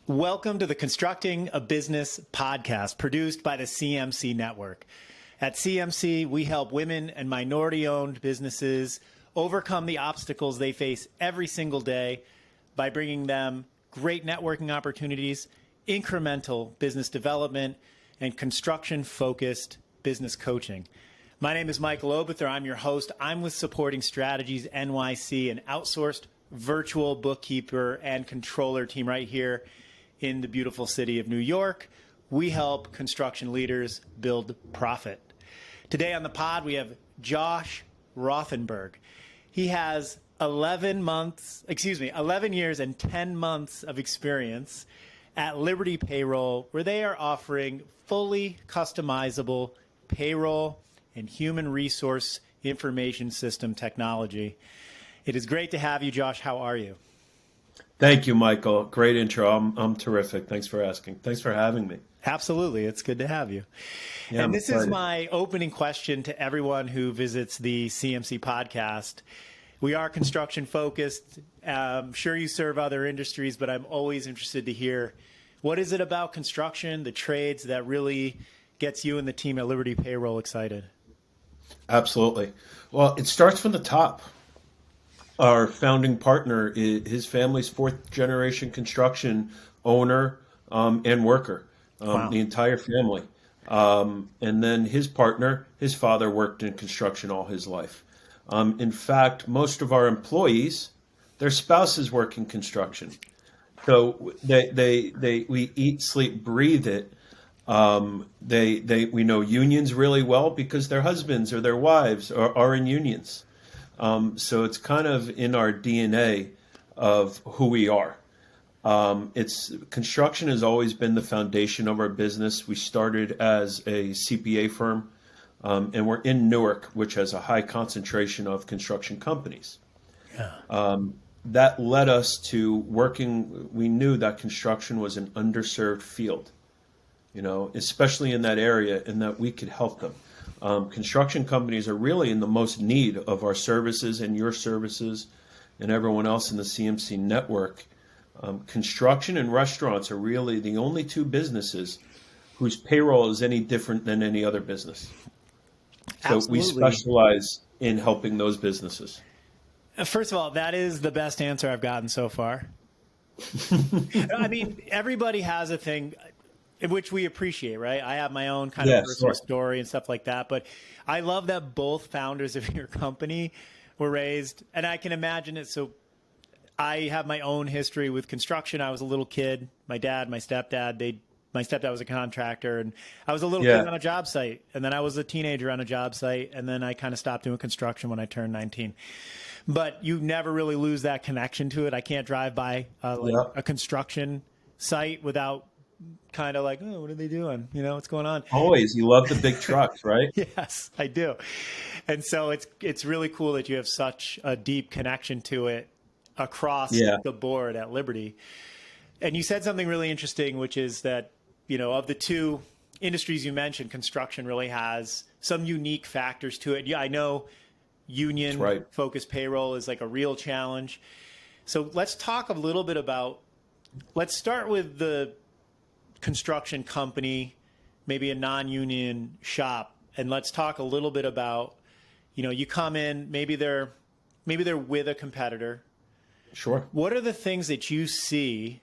Welcome to the Constructing a Business podcast produced by the CMC Network. At CMC, we help women and minority-owned businesses overcome the obstacles they face every single day by bringing them great networking opportunities, incremental business development, and construction-focused business coaching. My name is Michael Obither. I'm your host. I'm with Supporting Strategies NYC, an outsourced virtual bookkeeper and controller team right here in the beautiful city of New York. We help construction leaders build profit. Today on the pod, we have Josh Rothenberg. He has 11 years and 10 months of experience at Liberty Payroll, where they are offering fully customizable payroll and human resource information system technology. It is great to have you, Josh. How are you? Thank you, Michael. Great intro. I'm terrific. Thanks for asking. Thanks for having me. Absolutely. It's good to have you. Yeah, and this is my opening question to everyone who visits the CMC podcast. We are construction focused. I'm sure you serve other industries, but I'm always interested to hear what is it about construction, the trades, that really gets you and the team at Liberty Payroll excited? Absolutely. Well, it starts from the top. Our founding partner, his family's fourth generation construction owner and worker, Wow. The entire family. And then his partner, his father worked in construction all his life. In fact, most of our employees, their spouses work in construction. So we eat, sleep, breathe it. We know unions really well because their husbands or their wives are in unions. So it's kind of in our DNA of who we are. Construction has always been the foundation of our business. We started as a CPA firm, and we're in Newark, which has a high concentration of construction companies. Yeah. That led us to working. We knew that construction was an underserved field, especially in that area, and that we could help them. Construction companies are really in the most need of our services and your services and everyone else in the CMC network. Construction and restaurants are really the only two businesses whose payroll is any different than any other business. So Absolutely. we specialize in helping those businesses. First of all, that is the best answer I've gotten so far. I mean, everybody has a thing, which we appreciate, right? I have my own kind of personal story and stuff like that, but I love that both founders of your company were raised, and I can imagine it. So I have my own history with construction. I was a little kid. My dad, my stepdad was a contractor, and I was a little kid on a job site, and then I was a teenager on a job site, and then I kind of stopped doing construction when I turned 19. But you never really lose that connection to it. I can't drive by a construction site without kind of like, oh, what are they doing? What's going on? Always. You love the big trucks, right? Yes, I do. And so it's really cool that you have such a deep connection to it across the board at Liberty. And you said something really interesting, which is that, of the two industries you mentioned, construction really has some unique factors to it. Yeah, I know union focused payroll is like a real challenge. So let's talk a little bit let's start with the construction company, maybe a non-union shop, and let's talk a little bit about, you come in, maybe they're with a competitor. Sure. What are the things that you see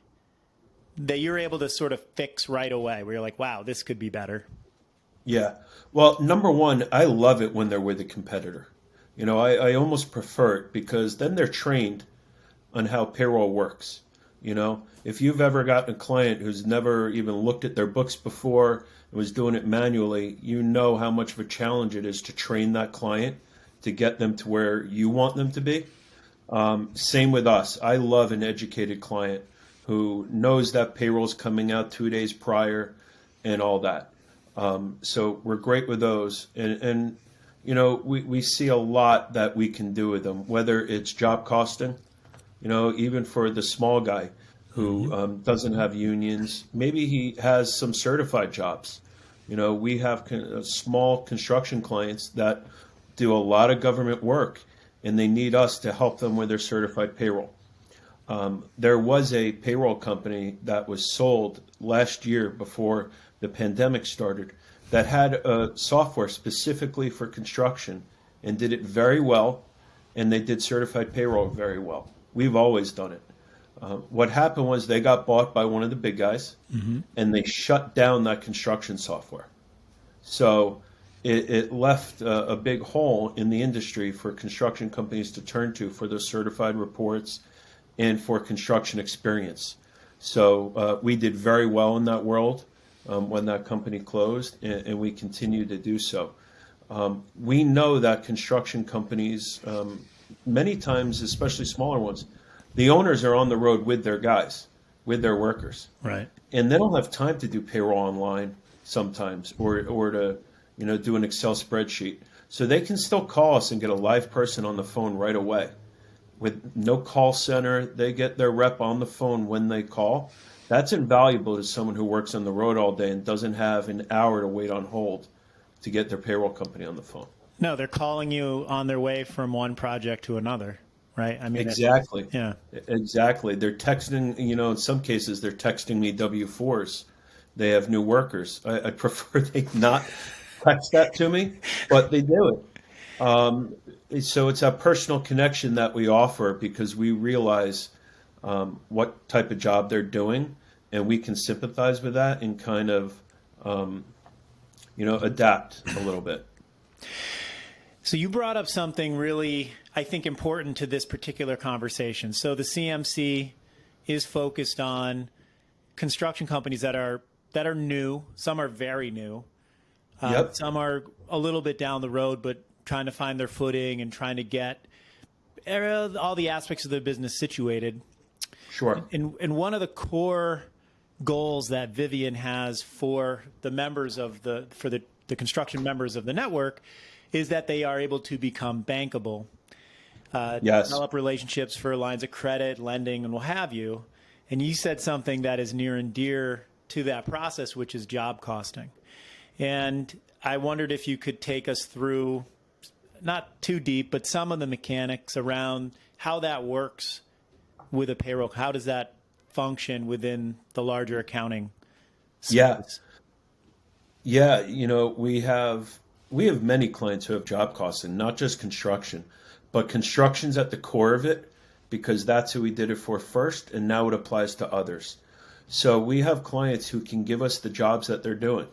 that you're able to sort of fix right away, where you're like, wow, this could be better? Yeah. Well, number one, I love it when they're with a competitor. I almost prefer it because then they're trained on how payroll works. If you've ever gotten a client who's never even looked at their books before and was doing it manually, you know how much of a challenge it is to train that client to get them to where you want them to be. Same with us. I love an educated client who knows that payroll's coming out 2 days prior and all that. So we're great with those. And we see a lot that we can do with them, whether it's job costing, even for the small guy who doesn't have unions. Maybe he has some certified jobs. We have small construction clients that do a lot of government work, and they need us to help them with their certified payroll. There was a payroll company that was sold last year before the pandemic started that had a software specifically for construction and did it very well, and they did certified payroll very well. We've always done it. What happened was they got bought by one of the big guys, and they shut down that construction software. So it left a big hole in the industry for construction companies to turn to for those certified reports and for construction experience. So we did very well in that world when that company closed, and we continue to do so. We know that construction companies, many times, especially smaller ones, the owners are on the road with their guys, with their workers. Right. And they don't have time to do payroll online sometimes or to do an Excel spreadsheet. So they can still call us and get a live person on the phone right away. With no call center, they get their rep on the phone when they call. That's invaluable to someone who works on the road all day and doesn't have an hour to wait on hold to get their payroll company on the phone. No, they're calling you on their way from one project to another, right? I mean, exactly. Yeah. Exactly. They're texting, in some cases, they're texting me W-4s. They have new workers. I prefer they not text that to me, but they do it. So it's a personal connection that we offer because we realize what type of job they're doing, and we can sympathize with that and kind of, adapt a little bit. So you brought up something really, I think, important to this particular conversation. So the CMC is focused on construction companies that are new. Some are very new. Yep. Some are a little bit down the road, but trying to find their footing and trying to get all the aspects of their business situated. Sure. And one of the core goals that Vivian has for the members of the construction members of the network is that they are able to become bankable, yes. develop relationships for lines of credit, lending, and what have you. And you said something that is near and dear to that process, which is job costing. And I wondered if you could take us through, not too deep, but some of the mechanics around how that works with a payroll. How does that function within the larger accounting service? Yeah. We have many clients who have job costing, not just construction, but construction's at the core of it because that's who we did it for first, and now it applies to others. So we have clients who can give us the jobs that they're doing.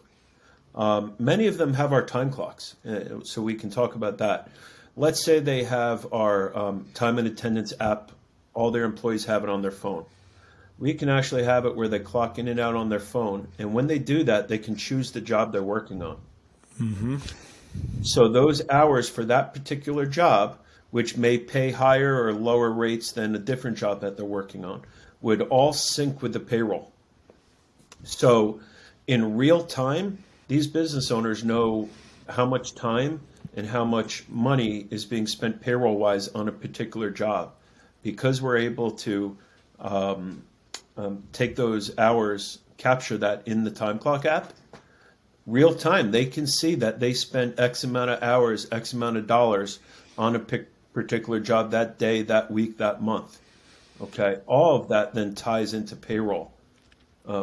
Many of them have our time clocks, so we can talk about that. Let's say they have our time and attendance app. All their employees have it on their phone. We can actually have it where they clock in and out on their phone, and when they do that, they can choose the job they're working on. Mm-hmm. So those hours for that particular job, which may pay higher or lower rates than a different job that they're working on, would all sync with the payroll. So in real time, these business owners know how much time and how much money is being spent payroll-wise on a particular job. Because we're able to take those hours, capture that in the time clock app, real time, they can see that they spent X amount of hours, X amount of dollars on a particular job that day, that week, that month. Okay, all of that then ties into payroll,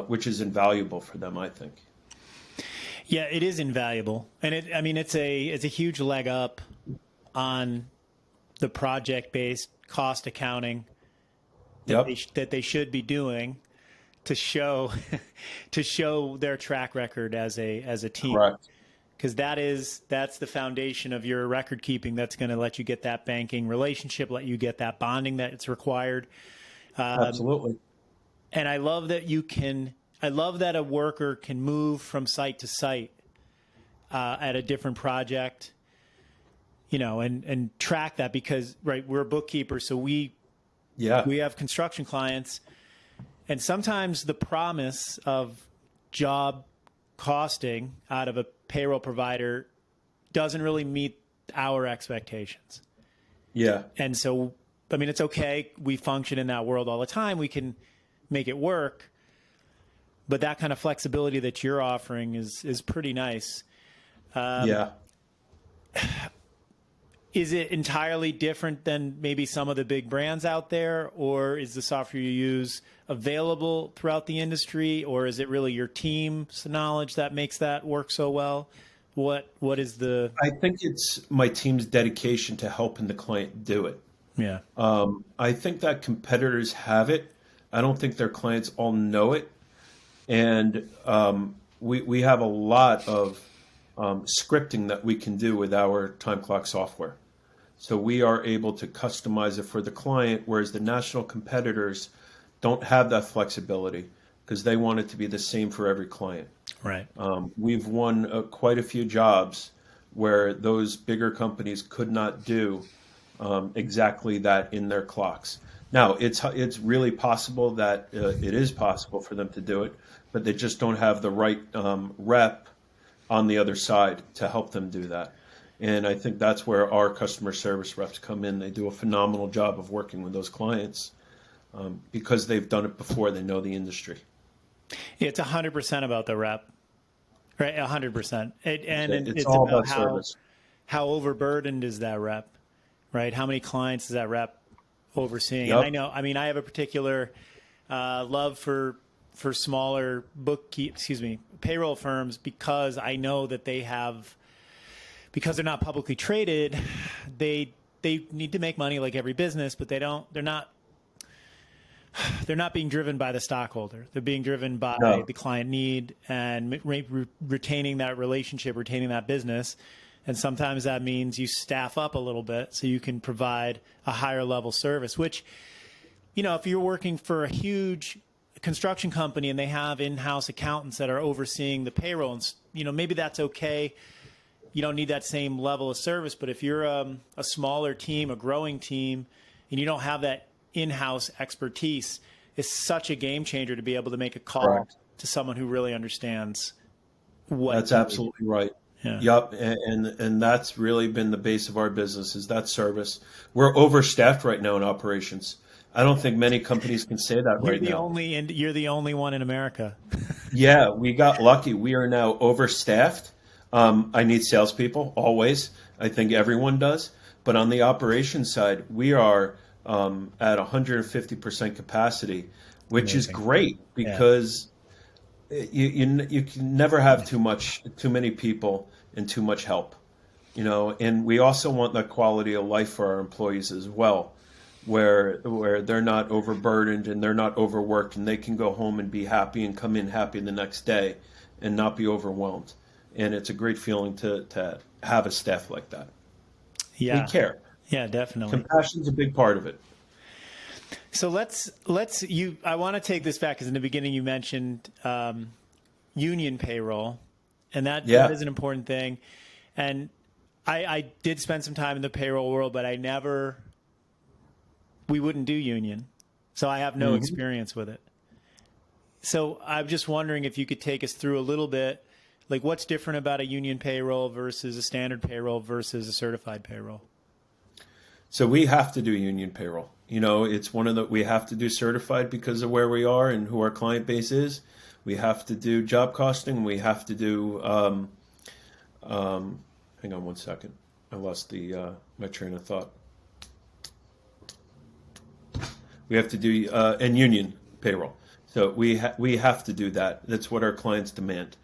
which is invaluable for them, I think. Yeah, it is invaluable, and it's a huge leg up on the project-based cost accounting that they should be doing to show their track record as a team. Correct. Because that's the foundation of your record keeping. That's going to let you get that banking relationship, let you get that bonding that's required. Absolutely. And I love that a worker can move from site to site at a different project, and track that because, right, we're a bookkeeper, so we have construction clients, and sometimes the promise of job costing out of a payroll provider doesn't really meet our expectations. Yeah. And so, it's okay. We function in that world all the time. We can make it work. But that kind of flexibility that you're offering is pretty nice. Is it entirely different than maybe some of the big brands out there, or is the software you use available throughout the industry, or is it really your team's knowledge that makes that work so well? What is the? I think it's my team's dedication to helping the client do it. Yeah. I think that competitors have it. I don't think their clients all know it. And we have a lot of scripting that we can do with our time clock software. So we are able to customize it for the client, whereas the national competitors don't have that flexibility because they want it to be the same for every client. Right. We've won quite a few jobs where those bigger companies could not do exactly that in their clocks. Now, it's really possible that it is possible for them to do it, but they just don't have the right rep on the other side to help them do that. And I think that's where our customer service reps come in. They do a phenomenal job of working with those clients because they've done it before. They know the industry. It's 100% about the rep, right? 100%. It's all about service. how overburdened is that rep, right? How many clients is that rep overseeing? Yep. And I know, I mean, I have a particular love for smaller payroll firms because I know that they have, because they're not publicly traded, they need to make money like every business, but they're not being driven by the stockholder. They're being driven by the client need and retaining that relationship, retaining that business. And sometimes that means you staff up a little bit so you can provide a higher level service, which, if you're working for a huge construction company and they have in-house accountants that are overseeing the payroll, and, maybe that's okay. You don't need that same level of service. But if you're a smaller team, a growing team, and you don't have that in-house expertise, it's such a game changer to be able to make a call Correct. to someone who really understands what. That's absolutely right. Yeah. Yep, and that's really been the base of our business is that service. We're overstaffed right now in operations. I don't think many companies can say that right now. You're the only one in America. Yeah, we got lucky. We are now overstaffed. I need salespeople always. I think everyone does. But on the operations side, we are at 150% capacity, which is great because you can never have too many people and too much help, And we also want that quality of life for our employees as well, where they're not overburdened and they're not overworked, and they can go home and be happy and come in happy the next day and not be overwhelmed. And it's a great feeling to have a staff like that. Yeah. We care. Yeah, definitely. Compassion's a big part of it. So I want to take this back because in the beginning you mentioned union payroll, and that is an important thing. And I did spend some time in the payroll world, but we wouldn't do union. So I have no experience with it. So I'm just wondering if you could take us through a little bit, like what's different about a union payroll versus a standard payroll versus a certified payroll? So we have to do union payroll. It's we have to do certified because of where we are and who our client base is. We have to do job costing. We have to do, hang on one second. I lost my train of thought. We have to do, and union payroll. So we have to do that. That's what our clients demand.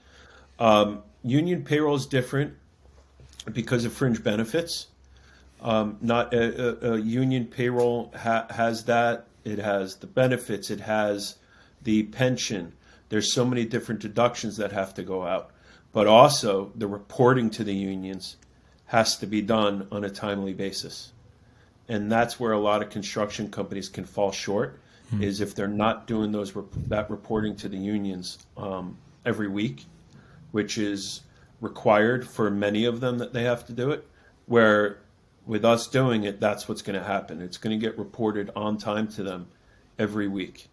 Union payroll is different because of fringe benefits. Not a union payroll has that. It has the benefits. It has the pension. There's so many different deductions that have to go out. But also the reporting to the unions has to be done on a timely basis. And that's where a lot of construction companies can fall short, is if they're not doing that reporting to the unions every week, which is required for many of them that they have to do it, where with us doing it, that's what's going to happen. It's going to get reported on time to them every week,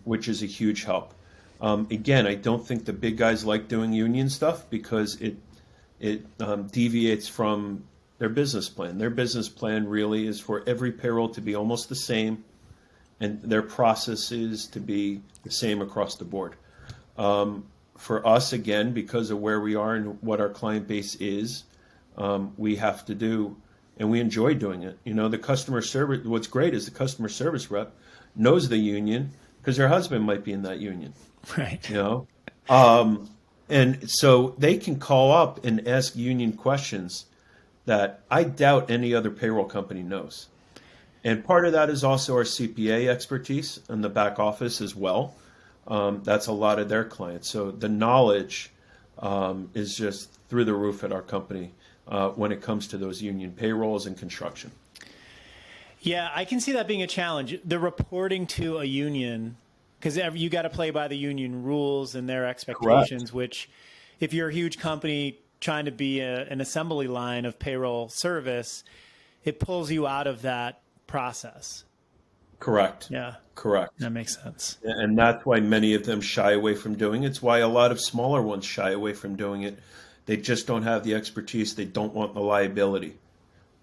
which is a huge help. Again, I don't think the big guys like doing union stuff because it deviates from their business plan. Their business plan really is for every payroll to be almost the same, and their process is to be the same across the board. For us, again, because of where we are and what our client base is, we have to do and we enjoy doing it. The customer service, what's great is the customer service rep knows the union because her husband might be in that union, Right. And so they can call up and ask union questions that I doubt any other payroll company knows. And part of that is also our CPA expertise in the back office as well. That's a lot of their clients. So the knowledge is just through the roof at our company when it comes to those union payrolls and construction. Yeah, I can see that being a challenge. The reporting to a union, because you got to play by the union rules and their expectations, Correct. which if you're a huge company trying to be an assembly line of payroll service, it pulls you out of that process. Correct. Yeah, Correct. that makes sense. And that's why many of them shy away from doing it. It's why a lot of smaller ones shy away from doing it. They just don't have the expertise. They don't want the liability.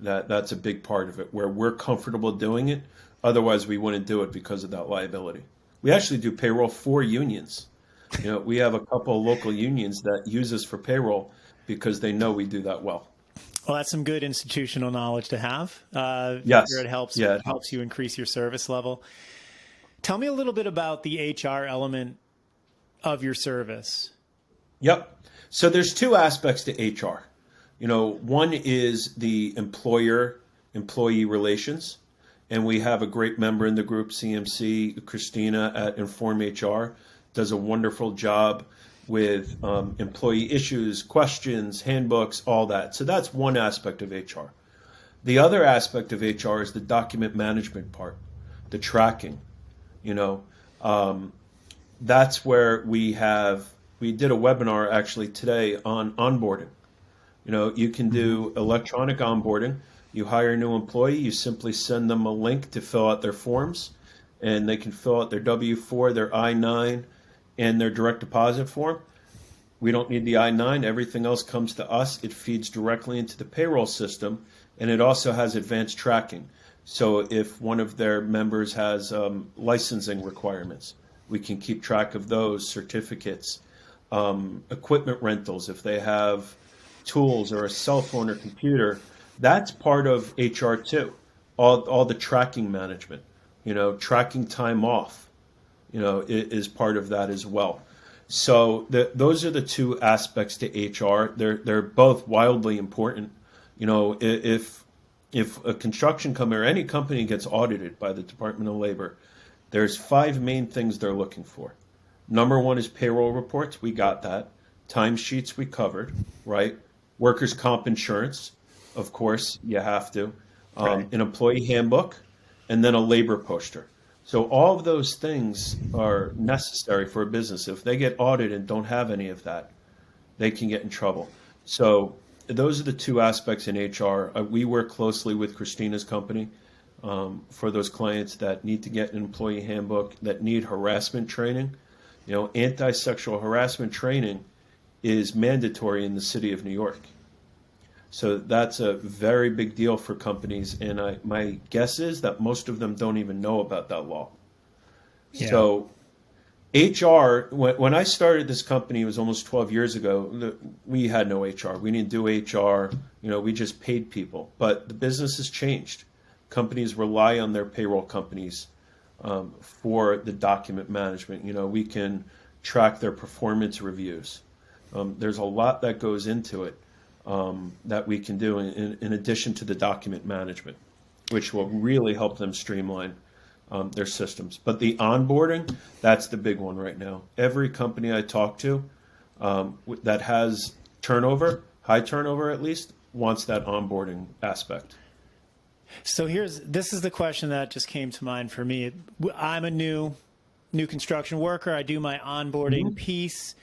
That's a big part of it, where we're comfortable doing it. Otherwise, we wouldn't do it because of that liability. We actually do payroll for unions. We have a couple of local unions that use us for payroll because they know we do that well. Well, that's some good institutional knowledge to have. Yes. It helps. Yeah, It helps you increase your service level. Tell me a little bit about the HR element of your service. Yep. So there's two aspects to HR. One is the employer-employee relations, and we have a great member in the group, CMC, Christina at Inform HR, does a wonderful job with employee issues, questions, handbooks, all that. So that's one aspect of HR. The other aspect of HR is the document management part, the tracking. That's where we did a webinar actually today on onboarding. You can do electronic onboarding. You hire a new employee, you simply send them a link to fill out their forms, and they can fill out their W-4, their I-9, and their direct deposit form. We don't need the I-9. Everything else comes to us. It feeds directly into the payroll system, and it also has advanced tracking. So if one of their members has licensing requirements, we can keep track of those certificates, equipment rentals, if they have tools or a cell phone or computer. That's part of HR too. All the tracking management, tracking time off, is part of that as well. So those are the two aspects to HR. They're both wildly important. If a construction company or any company gets audited by the Department of Labor, there's 5 main things they're looking for. Number one is payroll reports. We got that. Timesheets we covered, right? Workers' comp insurance, of course, you have to. Right. An employee handbook, and then a labor poster. So all of those things are necessary for a business. If they get audited and don't have any of that, they can get in trouble. So those are the two aspects in HR. We work closely with Christina's company for those clients that need to get an employee handbook, that need harassment training. Anti-sexual harassment training is mandatory in the city of New York. So that's a very big deal for companies, and my guess is that most of them don't even know about that law. Yeah. So HR, when I started this company, it was almost 12 years ago, we had no HR. We didn't do HR. We just paid people. But the business has changed. Companies rely on their payroll companies for the document management. We can track their performance reviews. There's a lot that goes into it that we can do in addition to the document management, which will really help them streamline their systems. But the onboarding, that's the big one right now. Every company I talk to that has turnover, high turnover at least, wants that onboarding aspect. So this is the question that just came to mind for me. I'm a new construction worker. I do my onboarding piece.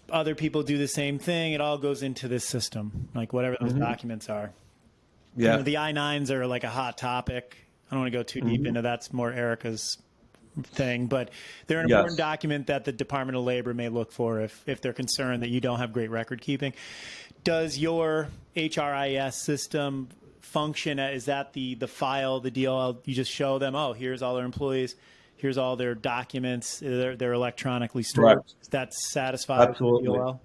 Other people do the same thing. It all goes into this system, like whatever those documents are. Yeah. The I-9s are like a hot topic. I don't want to go too deep into that's more Erica's thing, but they're an important document that the Department of Labor may look for if they're concerned that you don't have great record keeping. Does your HRIS system function? Is that the file, the DLL? You just show them, oh, here's all their employees. Here's all their documents. They're electronically stored. Right. That's satisfied. Absolutely. With the DLL?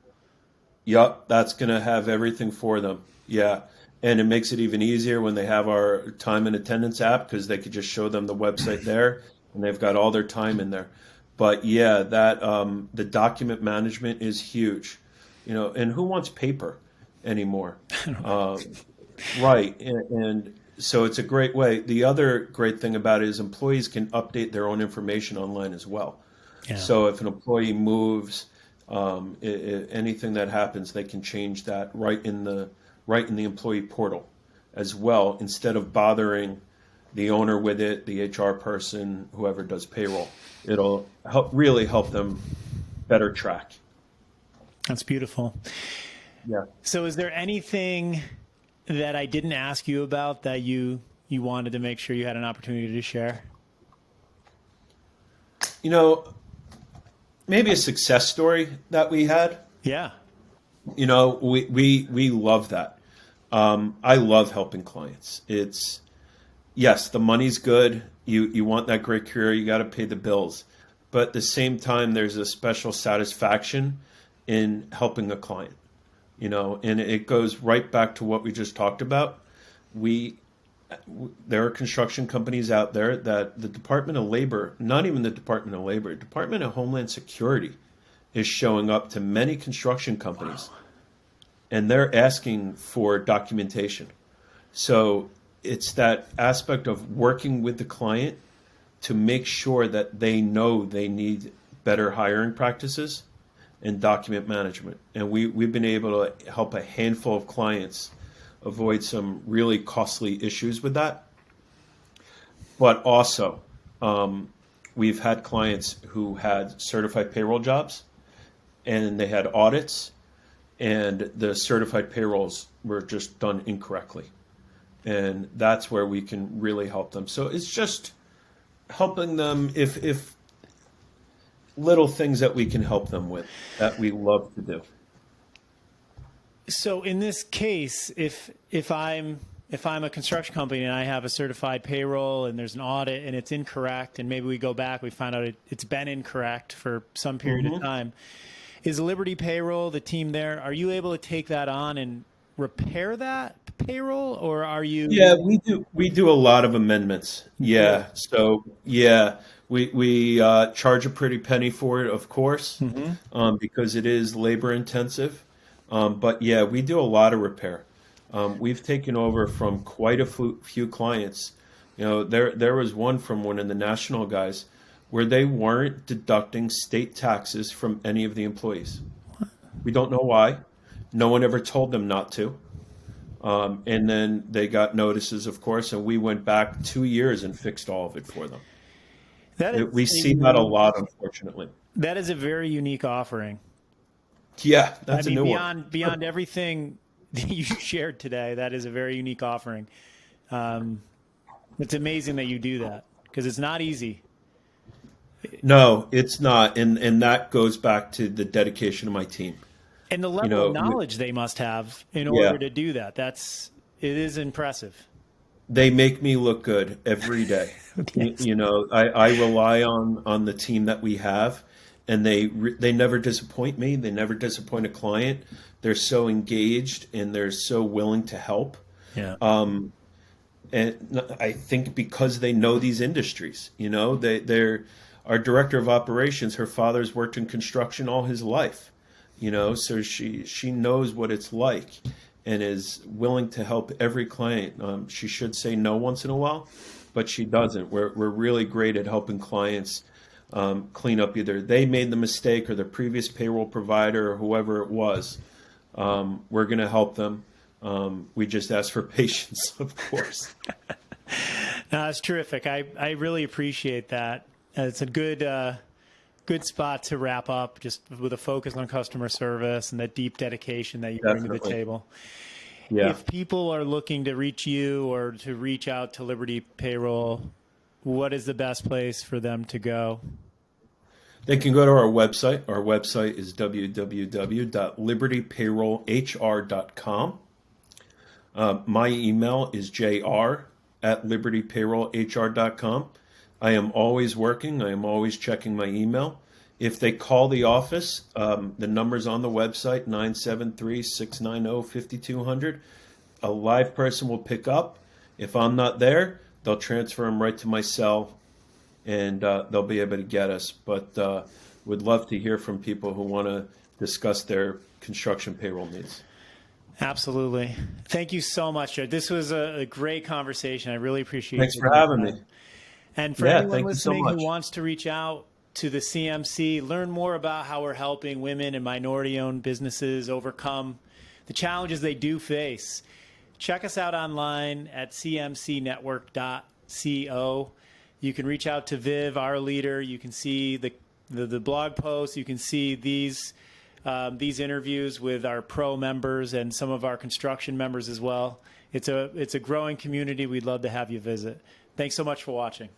Yep, that's going to have everything for them. Yeah. And it makes it even easier when they have our time and attendance app, because they could just show them the website there and they've got all their time in there. But yeah, that the document management is huge, and who wants paper anymore? Right. And so it's a great way. The other great thing about it is employees can update their own information online as well. Yeah. So if an employee moves, anything that happens, they can change that right in the employee portal as well, instead of bothering the owner with it, the HR person, whoever does payroll. It'll really help them better track. That's beautiful. Yeah. So is there anything that I didn't ask you about that you wanted to make sure you had an opportunity to share? Maybe a success story that we had. Yeah. We love that. I love helping clients. Yes, the money's good. You want that great career. You got to pay the bills. But at the same time, there's a special satisfaction in helping a client, and it goes right back to what we just talked about. There are construction companies out there that the Department of Labor, not even the Department of Labor, Department of Homeland Security is showing up to many construction companies, and they're asking for documentation. So it's that aspect of working with the client to make sure that they know they need better hiring practices and document management. And we've been able to help a handful of clients avoid some really costly issues with that. But also, we've had clients who had certified payroll jobs and they had audits, and the certified payrolls were just done incorrectly. And that's where we can really help them. So it's just helping them if little things that we can help them with that we love to do. So in this case, if I'm a construction company and I have a certified payroll and there's an audit and it's incorrect, and maybe we go back, we find out it's been incorrect for some period of time, is Liberty Payroll, the team there, are you able to take that on and repair that payroll, or are you? Yeah, we do a lot of amendments. Yeah. So yeah, we charge a pretty penny for it, of course, because it is labor intensive. But yeah, we do a lot of repair. We've taken over from quite a few clients. There was one from one of the national guys where they weren't deducting state taxes from any of the employees. We don't know why. No one ever told them not to. And then they got notices, of course, and we went back 2 years and fixed all of it for them. We see that a lot, unfortunately. That is a very unique offering. Yeah, that's a new one. one. Beyond everything that you shared today, that is a very unique offering. It's amazing that you do that, because it's not easy. No, it's not. And that goes back to the dedication of my team. And the level of knowledge they must have in order to do that. It is impressive. They make me look good every day. Yes. I rely on the team that we have, and they never disappoint me. They never disappoint a client. They're so engaged and they're so willing to help. Yeah. And I think because they know these industries, they're our director of operations. Her father's worked in construction all his life, so she knows what it's like and is willing to help every client. She should say no once in a while, but she doesn't. We're really great at helping clients clean up either they made the mistake or their previous payroll provider or whoever it was. We're going to help them. We just ask for patience, of course. No, that's terrific. I really appreciate that. It's a good spot to wrap up, just with a focus on customer service and that deep dedication that you bring to the table. Yeah. If people are looking to reach you or to reach out to Liberty Payroll, what is the best place for them to go? They can go to our website. Our website is www.libertypayrollhr.com. My email is jr@libertypayrollhr.com. I am always working. I am always checking my email. If they call the office, the number's on the website, 973-690-5200. a live person will pick up. If I'm not there, they'll transfer them right to my cell, and they'll be able to get us. But would love to hear from people who want to discuss their construction payroll needs. Absolutely. Thank you so much, Joe. This was a great conversation. I really appreciate it. Thanks for having me. And for Yeah, anyone thank you so listening who much. wants to reach out to the CMC, learn more about how we're helping women and minority-owned businesses overcome the challenges they do face, check us out online at cmcnetwork.co. You can reach out to Viv, our leader. You can see the blog posts. You can see these interviews with our pro members and some of our construction members as well. It's a growing community. We'd love to have you visit. Thanks so much for watching.